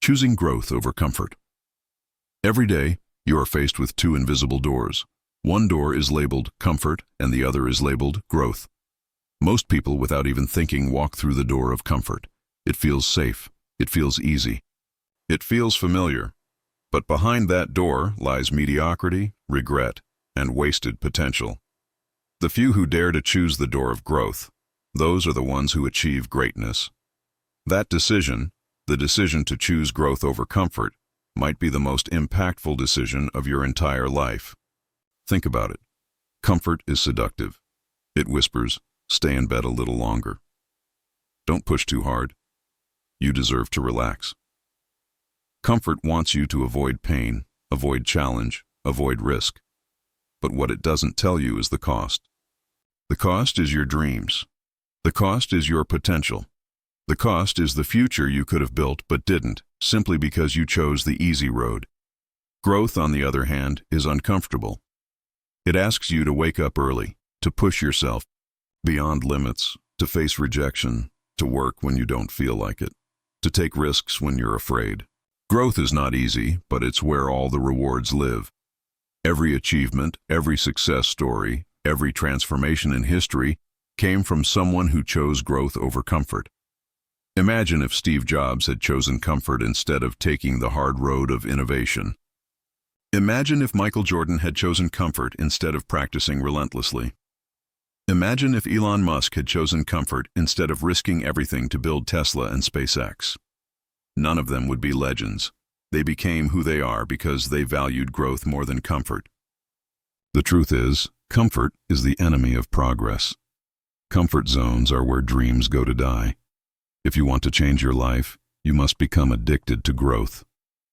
Choosing growth over comfort. Every day, you are faced with two invisible doors. One door is labeled comfort and the other is labeled growth. Most people, without even thinking, walk through the door of comfort. It feels safe. It feels easy. It feels familiar. But behind that door lies mediocrity, regret, and wasted potential. The few who dare to choose the door of growth, those are the ones who achieve greatness. That decision, the decision to choose growth over comfort, might be the most impactful decision of your entire life. Think about it. Comfort is seductive. It whispers, stay in bed a little longer. Don't push too hard. You deserve to relax. Comfort wants you to avoid pain, avoid challenge, avoid risk. But what it doesn't tell you is the cost. The cost is your dreams. The cost is your potential. The cost is the future you could have built but didn't, simply because you chose the easy road. Growth, on the other hand, is uncomfortable. It asks you to wake up early, to push yourself beyond limits, to face rejection, to work when you don't feel like it, to take risks when you're afraid. Growth is not easy, but it's where all the rewards live. Every achievement, every success story, every transformation in history came from someone who chose growth over comfort. Imagine if Steve Jobs had chosen comfort instead of taking the hard road of innovation. Imagine if Michael Jordan had chosen comfort instead of practicing relentlessly. Imagine if Elon Musk had chosen comfort instead of risking everything to build Tesla and SpaceX. None of them would be legends. They became who they are because they valued growth more than comfort. The truth is, comfort is the enemy of progress. Comfort zones are where dreams go to die. If you want to change your life, you must become addicted to growth.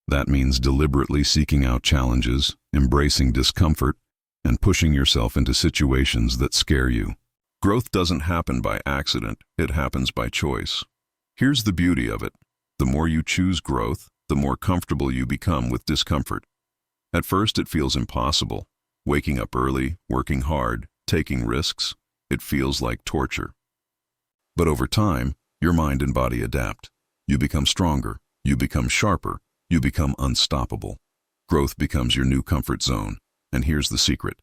That means deliberately seeking out challenges, embracing discomfort, and pushing yourself into situations that scare you. Growth doesn't happen by accident, it happens by choice. Here's the beauty of it. The more you choose growth, the more comfortable you become with discomfort. At first, it feels impossible. Waking up early, working hard, taking risks, it feels like torture. But over time, your mind and body adapt. You become stronger, you become sharper, you become unstoppable. Growth becomes your new comfort zone. And here's the secret.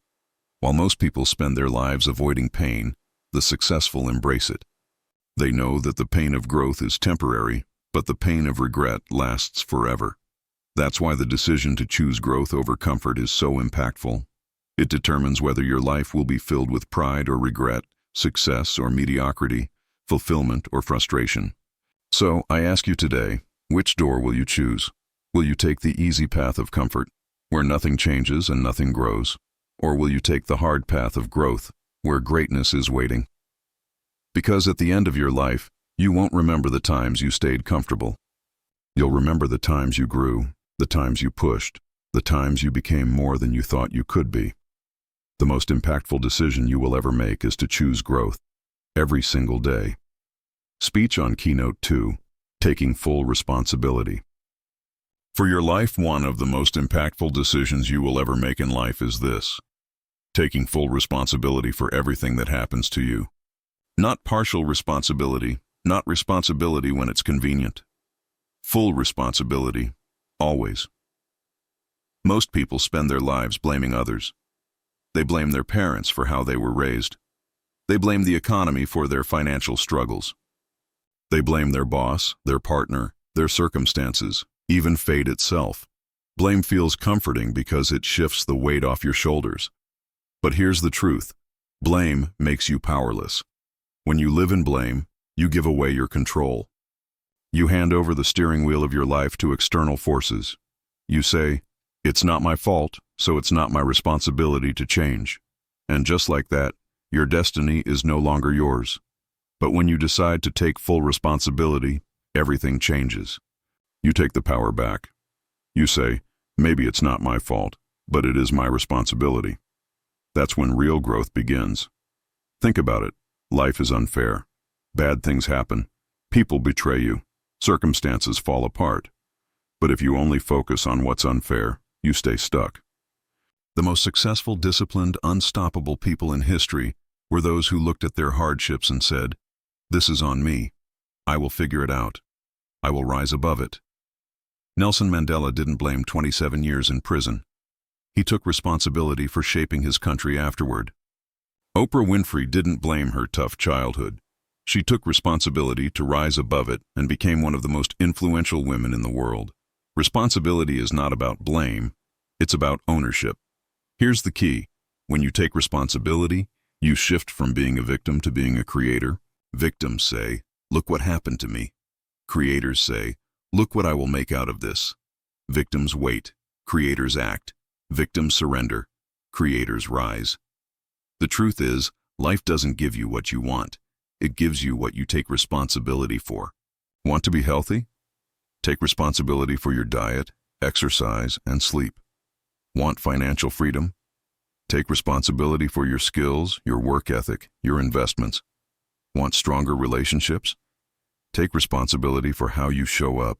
While most people spend their lives avoiding pain, the successful embrace it. They know that the pain of growth is temporary, but the pain of regret lasts forever. That's why the decision to choose growth over comfort is so impactful. It determines whether your life will be filled with pride or regret, success or mediocrity, fulfillment or frustration. So, I ask you today, which door will you choose? Will you take the easy path of comfort, where nothing changes and nothing grows? Or will you take the hard path of growth, where greatness is waiting? Because at the end of your life, you won't remember the times you stayed comfortable. You'll remember the times you grew, the times you pushed, the times you became more than you thought you could be. The most impactful decision you will ever make is to choose growth, every single day. Speech on Keynote 2, Taking Full Responsibility. For your life, one of the most impactful decisions you will ever make in life is this: taking full responsibility for everything that happens to you. Not partial responsibility, not responsibility when it's convenient. Full responsibility, always. Most people spend their lives blaming others. They blame their parents for how they were raised. They blame the economy for their financial struggles. They blame their boss, their partner, their circumstances, even fate itself. Blame feels comforting because it shifts the weight off your shoulders. But here's the truth. Blame makes you powerless. When you live in blame, you give away your control. You hand over the steering wheel of your life to external forces. You say, "It's not my fault, so it's not my responsibility to change." And just like that, your destiny is no longer yours. But when you decide to take full responsibility, everything changes. You take the power back. You say, "Maybe it's not my fault, but it is my responsibility." That's when real growth begins. Think about it. Life is unfair. Bad things happen. People betray you. Circumstances fall apart. But if you only focus on what's unfair, you stay stuck. The most successful, disciplined, unstoppable people in history were those who looked at their hardships and said, "This is on me. I will figure it out. I will rise above it." Nelson Mandela didn't blame 27 years in prison. He took responsibility for shaping his country afterward. Oprah Winfrey didn't blame her tough childhood. She took responsibility to rise above it and became one of the most influential women in the world. Responsibility is not about blame, it's about ownership. Here's the key. When you take responsibility, you shift from being a victim to being a creator. Victims say, "Look what happened to me." Creators say, "Look what I will make out of this." Victims wait, creators act. Victims surrender, creators rise. The truth is, life doesn't give you what you want. It gives you what you take responsibility for. Want to be healthy? Take responsibility for your diet, exercise, and sleep. Want financial freedom? Take responsibility for your skills, your work ethic, your investments. Want stronger relationships? Take responsibility for how you show up,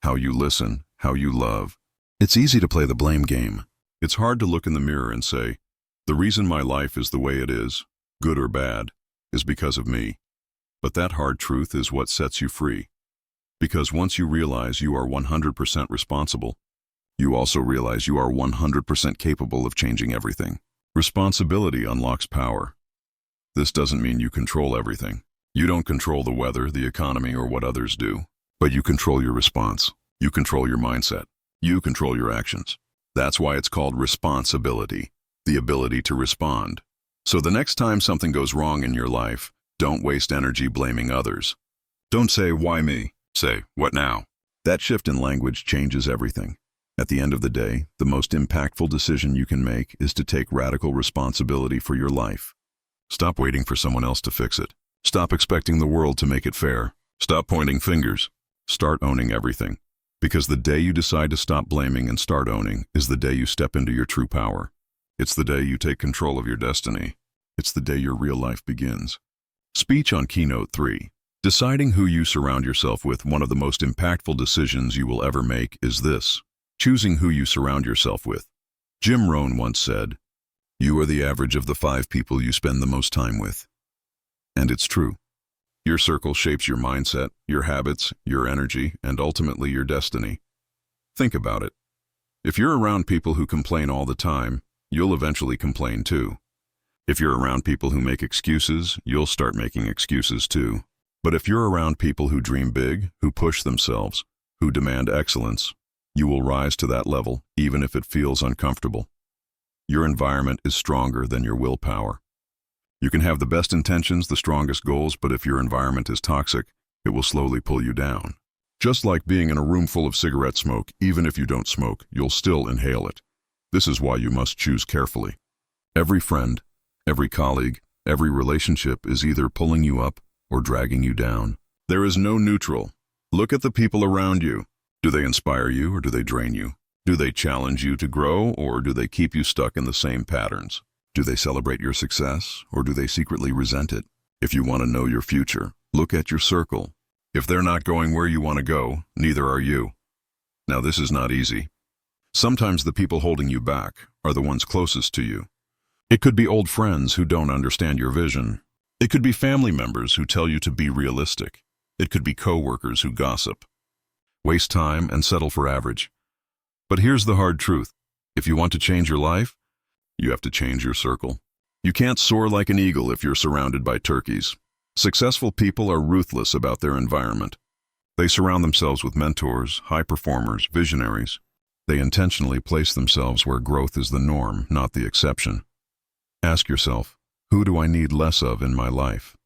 how you listen, how you love. It's easy to play the blame game. It's hard to look in the mirror and say, "The reason my life is the way it is, good or bad, is because of me." But that hard truth is what sets you free. Because once you realize you are 100% responsible, you also realize you are 100% capable of changing everything. Responsibility unlocks power. This doesn't mean you control everything. You don't control the weather, the economy, or what others do. But you control your response. You control your mindset. You control your actions. That's why it's called responsibility, the ability to respond. So the next time something goes wrong in your life, don't waste energy blaming others. Don't say, "Why me?" Say, "What now?" That shift in language changes everything. At the end of the day, the most impactful decision you can make is to take radical responsibility for your life. Stop waiting for someone else to fix it. Stop expecting the world to make it fair. Stop pointing fingers. Start owning everything. Because the day you decide to stop blaming and start owning is the day you step into your true power. It's the day you take control of your destiny. It's the day your real life begins. Speech on Keynote 3. Deciding who you surround yourself with. One of the most impactful decisions you will ever make is this: choosing who you surround yourself with. Jim Rohn once said, "You are the average of the 5 people you spend the most time with." And it's true. Your circle shapes your mindset, your habits, your energy, and ultimately your destiny. Think about it. If you're around people who complain all the time, you'll eventually complain too. If you're around people who make excuses, you'll start making excuses too. But if you're around people who dream big, who push themselves, who demand excellence, you will rise to that level, even if it feels uncomfortable. Your environment is stronger than your willpower. You can have the best intentions, the strongest goals, but if your environment is toxic, it will slowly pull you down. Just like being in a room full of cigarette smoke, even if you don't smoke, you'll still inhale it. This is why you must choose carefully. Every friend, every colleague, every relationship is either pulling you up or dragging you down. There is no neutral. Look at the people around you. Do they inspire you or do they drain you? Do they challenge you to grow or do they keep you stuck in the same patterns? Do they celebrate your success or do they secretly resent it? If you want to know your future, look at your circle. If they're not going where you want to go, neither are you. Now this is not easy. Sometimes the people holding you back are the ones closest to you. It could be old friends who don't understand your vision. It could be family members who tell you to be realistic. It could be coworkers who gossip, waste time, and settle for average. But here's the hard truth. If you want to change your life, you have to change your circle. You can't soar like an eagle if you're surrounded by turkeys. Successful people are ruthless about their environment. They surround themselves with mentors, high performers, visionaries. They intentionally place themselves where growth is the norm, not the exception. Ask yourself, who do I need less of in my life?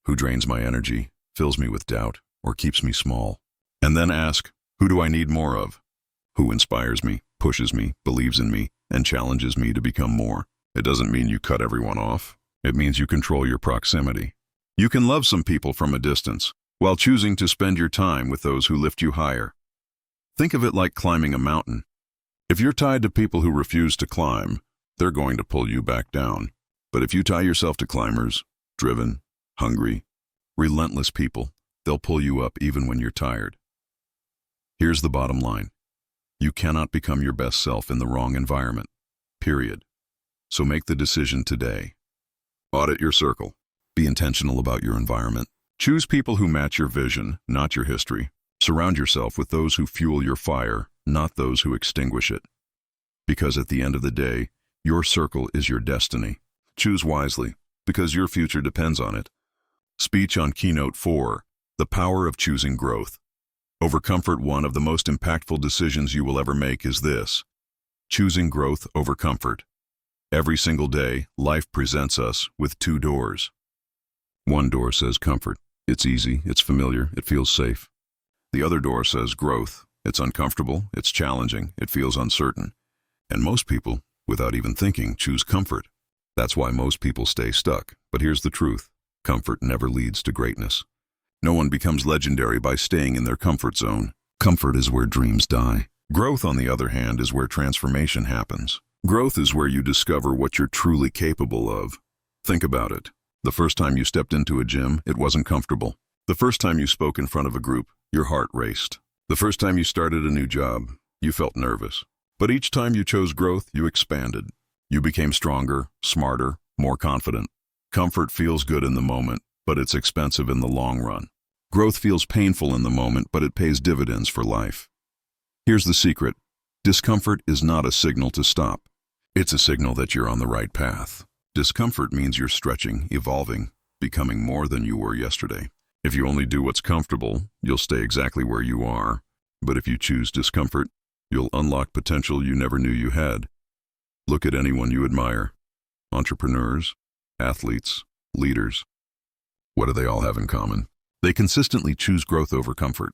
Who drains my energy, fills me with doubt, or keeps me small? And then ask, who do I need more of? Who inspires me, pushes me, believes in me, and challenges me to become more? It doesn't mean you cut everyone off. It means you control your proximity. You can love some people from a distance, while choosing to spend your time with those who lift you higher. Think of it like climbing a mountain. If you're tied to people who refuse to climb, they're going to pull you back down. But if you tie yourself to climbers, driven, hungry, relentless people, they'll pull you up even when you're tired. Here's the bottom line. You cannot become your best self in the wrong environment, period. So make the decision today. Audit your circle. Be intentional about your environment. Choose people who match your vision, not your history. Surround yourself with those who fuel your fire, not those who extinguish it. Because at the end of the day, your circle is your destiny. Choose wisely, because your future depends on it. Speech on Keynote 4, The Power of Choosing Growth. Over comfort, one of the most impactful decisions you will ever make is this: choosing growth over comfort. Every single day, life presents us with two doors. One door says comfort. It's easy, it's familiar, it feels safe. The other door says growth. It's uncomfortable, it's challenging, it feels uncertain. And most people, without even thinking, choose comfort. That's why most people stay stuck. But here's the truth: comfort never leads to greatness. No one becomes legendary by staying in their comfort zone. Comfort is where dreams die. Growth, on the other hand, is where transformation happens. Growth is where you discover what you're truly capable of. Think about it. The first time you stepped into a gym, it wasn't comfortable. The first time you spoke in front of a group, your heart raced. The first time you started a new job, you felt nervous. But each time you chose growth, you expanded. You became stronger, smarter, more confident. Comfort feels good in the moment, but it's expensive in the long run. Growth feels painful in the moment, but it pays dividends for life. Here's the secret: discomfort is not a signal to stop. It's a signal that you're on the right path. Discomfort means you're stretching, evolving, becoming more than you were yesterday. If you only do what's comfortable, you'll stay exactly where you are. But if you choose discomfort, you'll unlock potential you never knew you had. Look at anyone you admire: entrepreneurs, athletes, leaders. What do they all have in common? They consistently choose growth over comfort.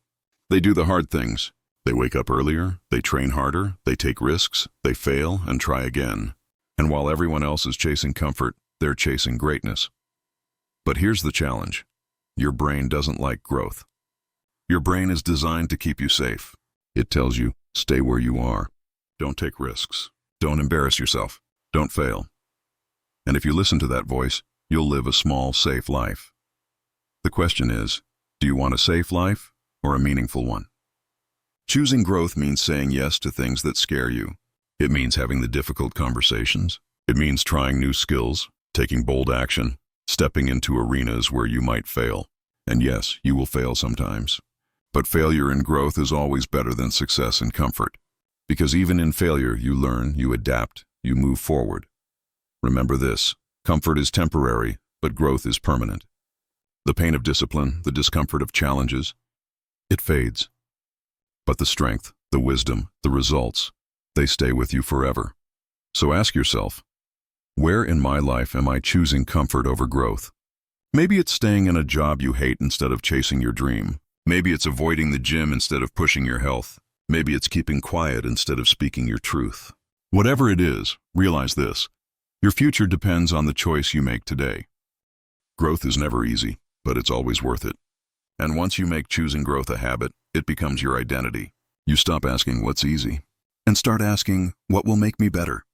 They do the hard things. They wake up earlier, they train harder, they take risks, they fail and try again. And while everyone else is chasing comfort, they're chasing greatness. But here's the challenge: your brain doesn't like growth. Your brain is designed to keep you safe. It tells you, stay where you are. Don't take risks. Don't embarrass yourself. Don't fail. And if you listen to that voice, you'll live a small, safe life. The question is, do you want a safe life or a meaningful one? Choosing growth means saying yes to things that scare you. It means having the difficult conversations. It means trying new skills, taking bold action, stepping into arenas where you might fail. And yes, you will fail sometimes. But failure in growth is always better than success in comfort. Because even in failure, you learn, you adapt, you move forward. Remember this: comfort is temporary, but growth is permanent. The pain of discipline, the discomfort of challenges, it fades. But the strength, the wisdom, the results, they stay with you forever. So ask yourself, where in my life am I choosing comfort over growth? Maybe it's staying in a job you hate instead of chasing your dream. Maybe it's avoiding the gym instead of pushing your health. Maybe it's keeping quiet instead of speaking your truth. Whatever it is, realize this: your future depends on the choice you make today. Growth is never easy, but it's always worth it. And once you make choosing growth a habit, it becomes your identity. You stop asking what's easy and start asking what will make me better.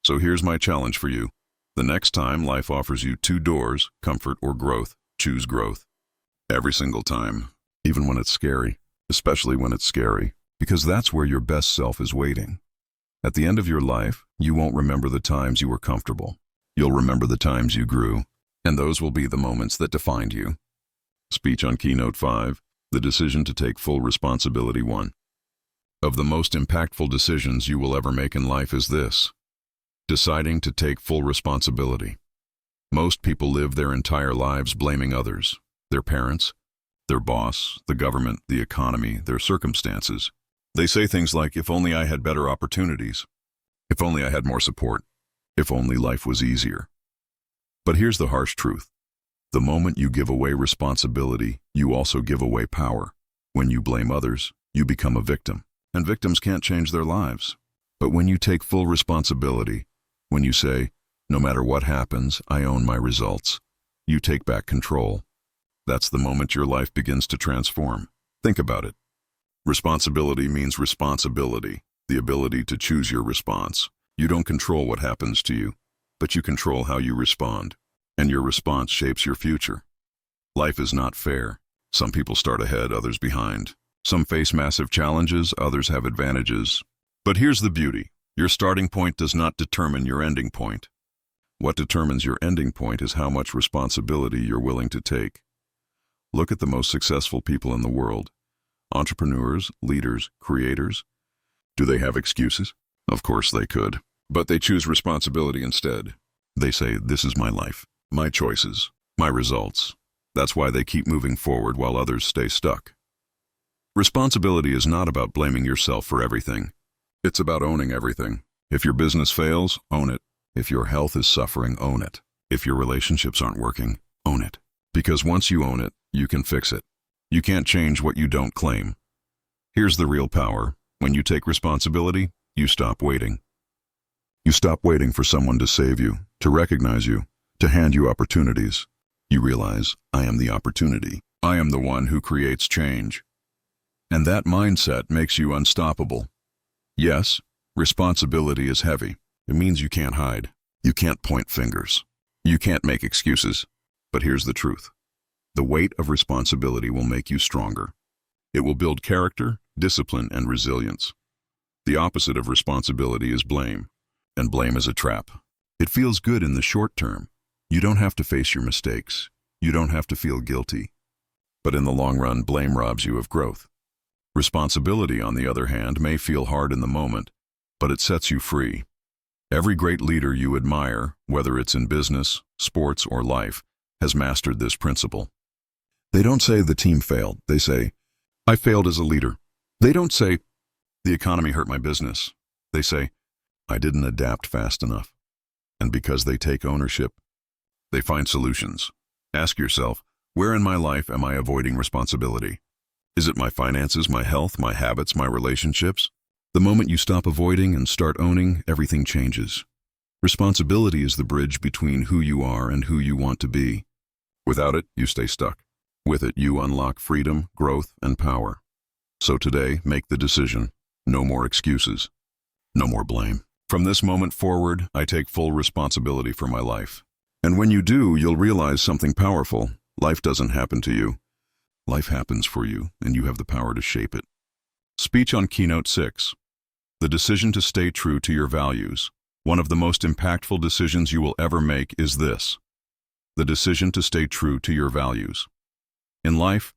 So here's my challenge for you. The next time life offers you two doors, comfort or growth, choose growth. Every single time, even when it's scary, especially when it's scary, because that's where your best self is waiting. At the end of your life, you won't remember the times you were comfortable. You'll remember the times you grew, and those will be the moments that defined you. Speech on Keynote 5, The Decision to Take Full Responsibility 1. Of the most impactful decisions you will ever make in life is this: deciding to take full responsibility. Most people live their entire lives blaming others, their parents, their boss, the government, the economy, their circumstances. They say things like, if only I had better opportunities, if only I had more support, if only life was easier. But here's the harsh truth. The moment you give away responsibility, you also give away power. When you blame others, you become a victim, and victims can't change their lives. But when you take full responsibility, when you say, no matter what happens, I own my results, you take back control. That's the moment your life begins to transform. Think about it. Responsibility means responsibility, the ability to choose your response. You don't control what happens to you, but you control how you respond, and your response shapes your future. Life is not fair. Some people start ahead, others behind. Some face massive challenges, others have advantages. But here's the beauty. Your starting point does not determine your ending point. What determines your ending point is how much responsibility you're willing to take. Look at the most successful people in the world. entrepreneurs, leaders, creators. Do they have excuses? Of course they could. But they choose responsibility instead. They say, this is my life, my choices, my results. That's why they keep moving forward while others stay stuck. Responsibility is not about blaming yourself for everything. It's about owning everything. If your business fails, own it. If your health is suffering, own it. If your relationships aren't working, own it. Because once you own it, you can fix it. You can't change what you don't claim. Here's the real power. When you take responsibility, you stop waiting. You stop waiting for someone to save you, to recognize you, to hand you opportunities. You realize, I am the opportunity. I am the one who creates change. And that mindset makes you unstoppable. Yes, responsibility is heavy. It means you can't hide. You can't point fingers. You can't make excuses. But here's the truth. The weight of responsibility will make you stronger. It will build character, discipline, and resilience. The opposite of responsibility is blame. And blame is a trap. It feels good in the short term. You don't have to face your mistakes. You don't have to feel guilty. But in the long run, blame robs you of growth. Responsibility, on the other hand, may feel hard in the moment, but it sets you free. Every great leader you admire, whether it's in business, sports, or life, has mastered this principle. They don't say the team failed. They say, I failed as a leader. They don't say, the economy hurt my business. They say, I didn't adapt fast enough. And because they take ownership, they find solutions. Ask yourself, where in my life am I avoiding responsibility? Is it my finances, my health, my habits, my relationships? The moment you stop avoiding and start owning, everything changes. Responsibility is the bridge between who you are and who you want to be. Without it, you stay stuck. With it, you unlock freedom, growth, and power. So today, make the decision. No more excuses. No more blame. From this moment forward, I take full responsibility for my life. And when you do, you'll realize something powerful. Life doesn't happen to you. Life happens for you, and you have the power to shape it. Speech on Keynote 6. The decision to stay true to your values. One of the most impactful decisions you will ever make is this. The decision to stay true to your values. In life,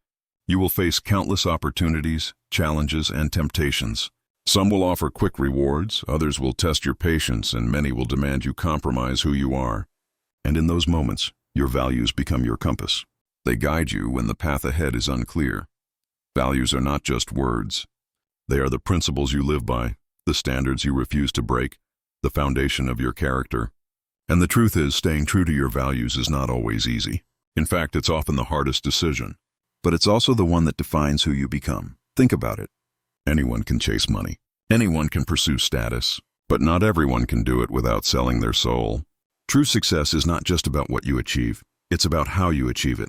you will face countless opportunities, challenges, and temptations. Some will offer quick rewards, others will test your patience, and many will demand you compromise who you are. And in those moments, your values become your compass. They guide you when the path ahead is unclear. Values are not just words. They are the principles you live by, the standards you refuse to break, the foundation of your character. And the truth is, staying true to your values is not always easy. In fact, it's often the hardest decision. But it's also the one that defines who you become. Think about it. Anyone can chase money. Anyone can pursue status. But not everyone can do it without selling their soul. True success is not just about what you achieve. It's about how you achieve it.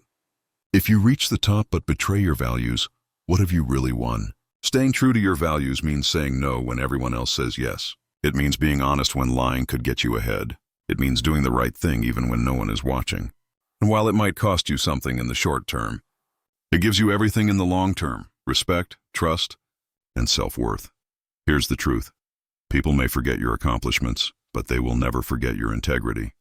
If you reach the top but betray your values, what have you really won? Staying true to your values means saying no when everyone else says yes. It means being honest when lying could get you ahead. It means doing the right thing even when no one is watching. And while it might cost you something in the short term, it gives you everything in the long term: respect, trust, and self-worth. Here's the truth. People may forget your accomplishments, but they will never forget your integrity.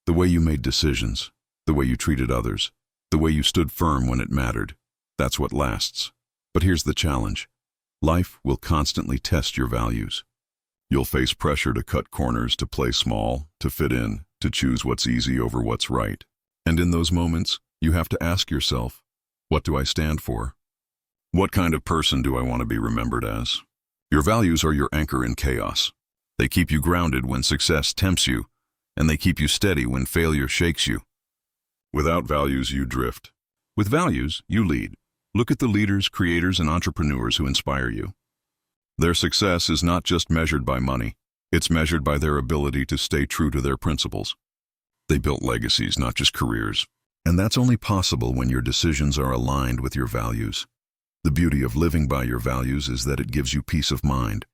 The way you made decisions, the way you treated others, the way you stood firm when it mattered, that's what lasts. But here's the challenge. Life will constantly test your values. You'll face pressure to cut corners, to play small, to fit in, to choose what's easy over what's right. And in those moments, you have to ask yourself, what do I stand for? What kind of person do I want to be remembered as? Your values are your anchor in chaos. They keep you grounded when success tempts you, and they keep you steady when failure shakes you. Without values, you drift. With values, you lead. Look at the leaders, creators, and entrepreneurs who inspire you. Their success is not just measured by money. It's measured by their ability to stay true to their principles. They built legacies, not just careers. And that's only possible when your decisions are aligned with your values. The beauty of living by your values is that it gives you peace of mind.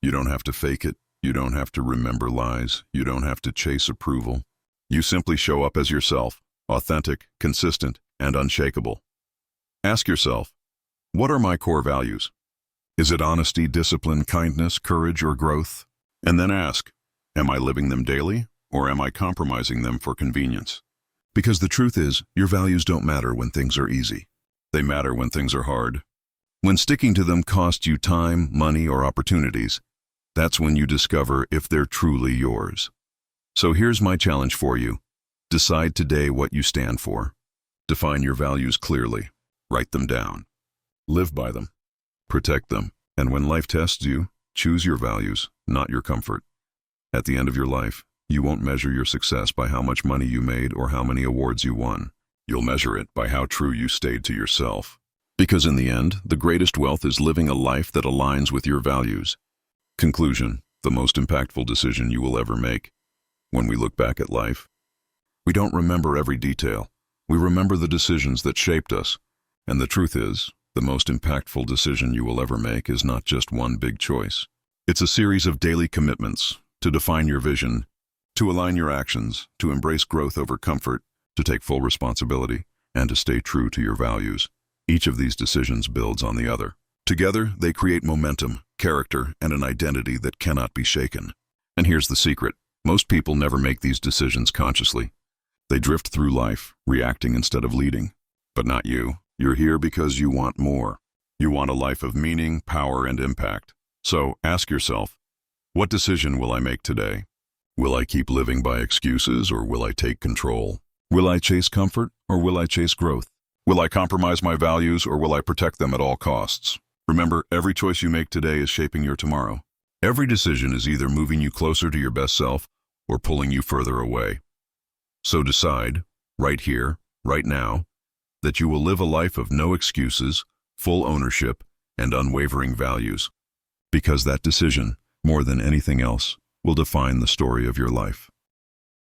You don't have to fake it. You don't have to remember lies. You don't have to chase approval. You simply show up as yourself, authentic, consistent, and unshakable. Ask yourself, what are my core values? Is it honesty, discipline, kindness, courage, or growth? And then ask, am I living them daily, or am I compromising them for convenience? Because the truth is, your values don't matter when things are easy. They matter when things are hard. When sticking to them costs you time, money, or opportunities, that's when you discover if they're truly yours. So here's my challenge for you. Decide today what you stand for. Define your values clearly. Write them down. Live by them. Protect them. And when life tests you, choose your values, not your comfort. At the end of your life, you won't measure your success by how much money you made or how many awards you won. You'll measure it by how true you stayed to yourself. Because in the end, the greatest wealth is living a life that aligns with your values. Conclusion: the most impactful decision you will ever make. When we look back at life, we don't remember every detail. We remember the decisions that shaped us. And the truth is, the most impactful decision you will ever make is not just one big choice. It's a series of daily commitments to define your vision, to align your actions, to embrace growth over comfort, to take full responsibility, and to stay true to your values. Each of these decisions builds on the other. Together, they create momentum, character, and an identity that cannot be shaken. And here's the secret. Most people never make these decisions consciously. They drift through life, reacting instead of leading. But not you. You're here because you want more. You want a life of meaning, power, and impact. So ask yourself, what decision will I make today? Will I keep living by excuses, or will I take control? Will I chase comfort, or will I chase growth? Will I compromise my values, or will I protect them at all costs? Remember, every choice you make today is shaping your tomorrow. Every decision is either moving you closer to your best self or pulling you further away. So decide, right here, right now, that you will live a life of no excuses, full ownership, and unwavering values. Because that decision, more than anything else, will define the story of your life.